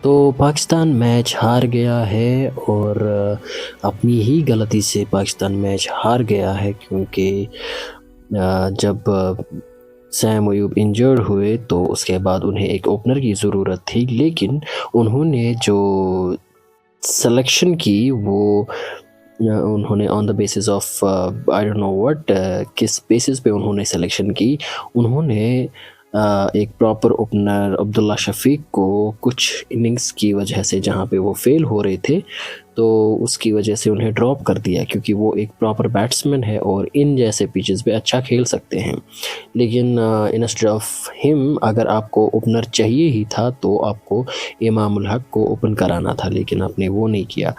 तो पाकिस्तान मैच हार गया है और अपनी ही गलती से पाकिस्तान मैच हार गया है क्योंकि जब सैम अयूब इंजर्ड हुए तो उसके बाद उन्हें एक ओपनर की ज़रूरत थी, लेकिन उन्होंने जो सिलेक्शन की वो उन्होंने on the basis of I don't know what, किस बेसिस पे उन्होंने सिलेक्शन की। उन्होंने एक प्रॉपर ओपनर अब्दुल्ला शफीक को कुछ इनिंग्स की वजह से जहाँ पे वो फेल हो रहे थे तो उसकी वजह से उन्हें ड्रॉप कर दिया, क्योंकि वो एक प्रॉपर बैट्समैन है और इन जैसे पिचेस पे अच्छा खेल सकते हैं। लेकिन इंस्टेड ऑफ हिम अगर आपको ओपनर चाहिए ही था तो आपको इमाम उल हक को ओपन कराना था, लेकिन आपने वो नहीं किया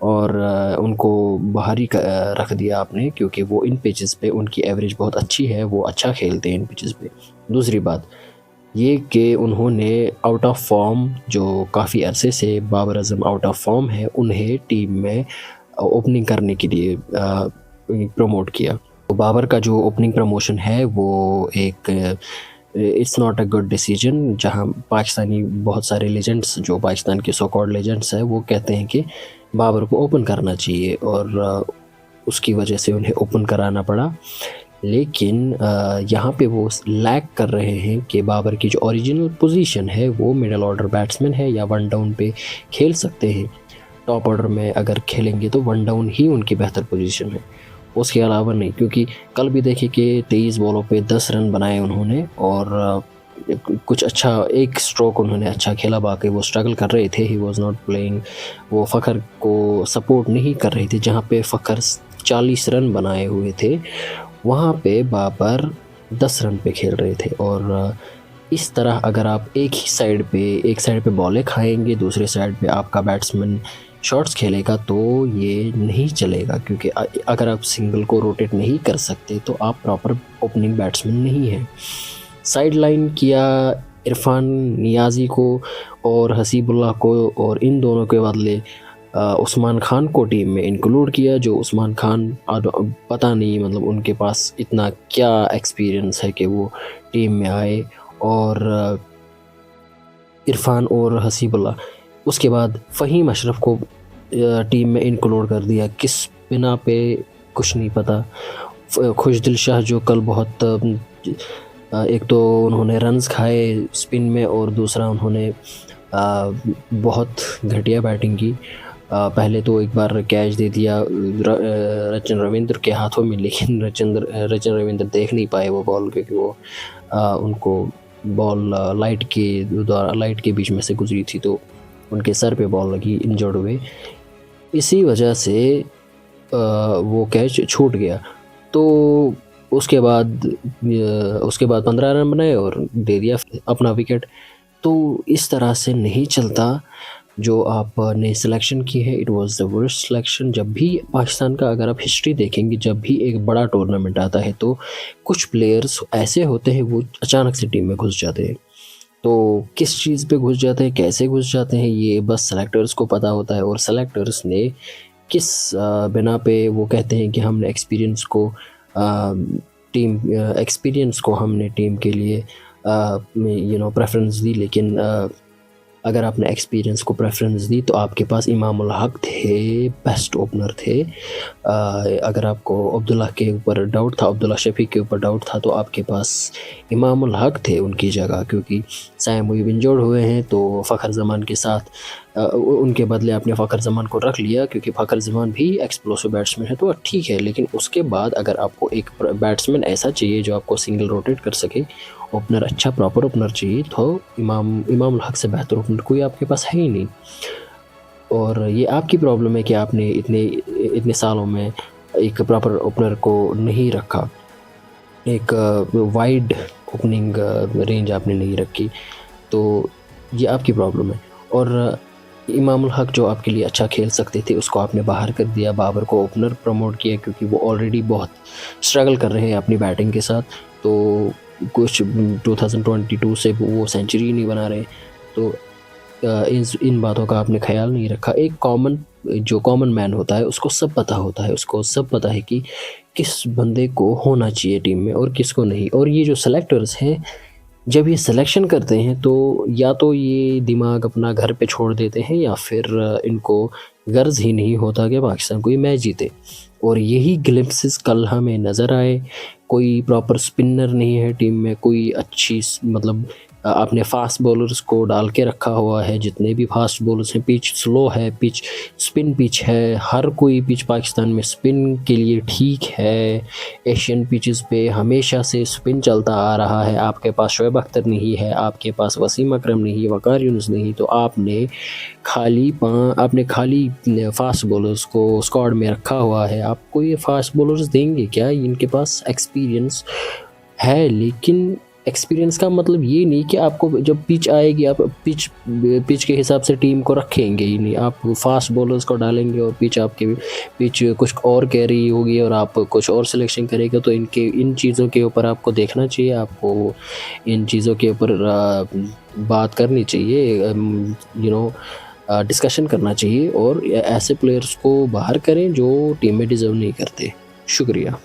और उनको बाहर ही रख दिया आपने, क्योंकि वो इन पिचेस पे उनकी एवरेज बहुत अच्छी है, वो अच्छा खेलते हैं इन पिचेस पे। दूसरी बात ये कि उन्होंने आउट ऑफ फॉर्म जो काफ़ी अरसे से Babar Azam out of form है उन्हें टीम में ओपनिंग करने के लिए प्रमोट किया। तो बाबर का जो ओपनिंग प्रमोशन है वो एक it's not a good decision, जहां पाकिस्तानी बहुत सारे लेजेंड्स जो पाकिस्तान के सो कॉल्ड लेजेंड्स हैं वो कहते हैं कि बाबर को ओपन करना चाहिए और उसकी वजह से उन्हें ओपन कराना पड़ा। लेकिन यहाँ पे वो लैक कर रहे हैं कि बाबर की जो ओरिजिनल पोजीशन है वो मिडल ऑर्डर बैट्समैन है या वन डाउन पे खेल सकते हैं। टॉप ऑर्डर में अगर खेलेंगे तो वन डाउन ही उनकी बेहतर पोजीशन है, उसके अलावा नहीं। क्योंकि कल भी देखे कि 23 बॉलों पे 10 रन बनाए उन्होंने और कुछ अच्छा एक स्ट्रोक उन्होंने अच्छा खेला, बाकी वो स्ट्रगल कर रहे थे। ही वॉज नॉट प्लेइंग, वो फ़खर को सपोर्ट नहीं कर रहे थे। जहाँ पे फ़खर 40 रन बनाए हुए थे वहाँ पे बाबर 10 रन पे खेल रहे थे। और इस तरह अगर आप एक साइड पे बॉलें खाएंगे, दूसरे साइड पे आपका बैट्समैन शॉट्स खेलेगा तो ये नहीं चलेगा, क्योंकि अगर आप सिंगल को रोटेट नहीं कर सकते तो आप प्रॉपर ओपनिंग बैट्समैन नहीं हैं। साइड लाइन किया इरफान नियाज़ी को और हसीबुल्लाह को, और इन दोनों के बदले उस्मान खान को टीम में इंक्लूड किया। जो उस्मान खान पता नहीं मतलब उनके पास इतना क्या एक्सपीरियंस है कि वो टीम में आए, और इरफान और हसीबुल्लाह। उसके बाद फ़हीम अशरफ को टीम में इंक्लूड कर दिया, किस बिना पे कुछ नहीं पता। खुशदिल शाह जो कल बहुत एक तो उन्होंने रन्स खाए स्पिन में और दूसरा उन्होंने बहुत घटिया बैटिंग की। पहले तो एक बार कैच दे दिया रचिन रविंद्र के हाथों में, लेकिन रचिन रविंद्र देख नहीं पाए वो बॉल, क्योंकि वो उनको बॉल लाइट के बीच में से गुजरी थी तो उनके सर पे बॉल लगी, इंजर्ड हुए। इसी वजह से वो कैच छूट गया। तो उसके बाद 15 रन बनाए और दे दिया अपना विकेट। तो इस तरह से नहीं चलता। जो आपने सिलेक्शन की है it was the worst selection. जब भी पाकिस्तान का अगर आप हिस्ट्री देखेंगे, जब भी एक बड़ा टूर्नामेंट आता है तो कुछ प्लेयर्स ऐसे होते हैं वो अचानक से टीम में घुस जाते हैं। तो किस चीज़ पे घुस जाते हैं, कैसे घुस जाते हैं, ये बस सेलेक्टर्स को पता होता है। और सेलेक्टर्स ने किस बिना पे वो कहते हैं कि हमने एक्सपीरियंस को हमने टीम के लिए प्रेफरेंस दी। लेकिन अगर आपने एक्सपीरियंस को प्रेफरेंस दी तो आपके पास इमाम उल हक थे, बेस्ट ओपनर थे। अगर आपको अब्दुल्ला के ऊपर डाउट था, अब्दुल्ला शफीक के ऊपर डाउट था, तो आपके पास इमाम उल हक थे उनकी जगह। क्योंकि सैम अयूब इंजर्ड हुए हैं तो फ़खर ज़मान के साथ उनके बदले आपने फ़खर ज़मान को रख लिया, क्योंकि फ़खर ज़मान भी एक्सप्लोसिव बैट्समैन है तो ठीक है। लेकिन उसके बाद अगर आपको एक बैट्समैन ऐसा चाहिए जो आपको सिंगल रोटेट कर सके, ओपनर अच्छा प्रॉपर ओपनर चाहिए, तो इमाम उल हक से बेहतर ओपनर कोई आपके पास है ही नहीं। और ये आपकी प्रॉब्लम है कि आपने इतने सालों में एक प्रॉपर ओपनर को नहीं रखा, एक वाइड ओपनिंग रेंज आपने नहीं रखी, तो ये आपकी प्रॉब्लम है। और इमाम उल हक जो आपके लिए अच्छा खेल सकते थे उसको आपने बाहर कर दिया, बाबर को ओपनर प्रमोट किया, क्योंकि वो ऑलरेडी बहुत स्ट्रगल कर रहे हैं अपनी बैटिंग के साथ। तो कुछ 2022 से वो सेंचुरी नहीं बना रहे, तो इन बातों का आपने ख्याल नहीं रखा। एक कॉमन मैन होता है उसको सब पता होता है, उसको सब पता है कि किस बंदे को होना चाहिए टीम में और किसको नहीं। और ये जो सेलेक्टर्स हैं जब ये सिलेक्शन करते हैं तो या तो ये दिमाग अपना घर पे छोड़ देते हैं या फिर इनको गर्ज़ ही नहीं होता कि पाकिस्तान कोई मैच जीते। और यही ग्लिम्पसेस कल हमें नज़र आए। कोई प्रॉपर स्पिनर नहीं है टीम में, कोई अच्छी मतलब आपने फास्ट बॉलर्स को डाल के रखा हुआ है, जितने भी फास्ट बॉलर्स हैं। पिच स्लो है, पिच स्पिन पिच है, हर कोई पिच पाकिस्तान में स्पिन के लिए ठीक है। एशियन पिचेस पे हमेशा से स्पिन चलता आ रहा है। आपके पास शोएब अख्तर नहीं है, आपके पास वसीम अकरम नहीं है, वकार यूनुस नहीं, तो आपने खाली फास्ट बॉलर्स को स्क्वाड में रखा हुआ है। आपको ये फास्ट बॉलर्स देंगे क्या? इनके पास एक्सपीरियंस है, लेकिन एक्सपीरियंस का मतलब ये नहीं कि आपको जब पिच आएगी आप पिच के हिसाब से टीम को रखेंगे ही नहीं। आप फास्ट बॉलर्स को डालेंगे और पिच कुछ और कह रही होगी और आप कुछ और सिलेक्शन करेंगे, तो इन चीज़ों के ऊपर आपको देखना चाहिए। आपको इन चीज़ों के ऊपर बात करनी चाहिए, डिस्कशन करना चाहिए और ऐसे प्लेयर्स को बाहर करें जो टीम में डिज़र्व नहीं करते। शुक्रिया।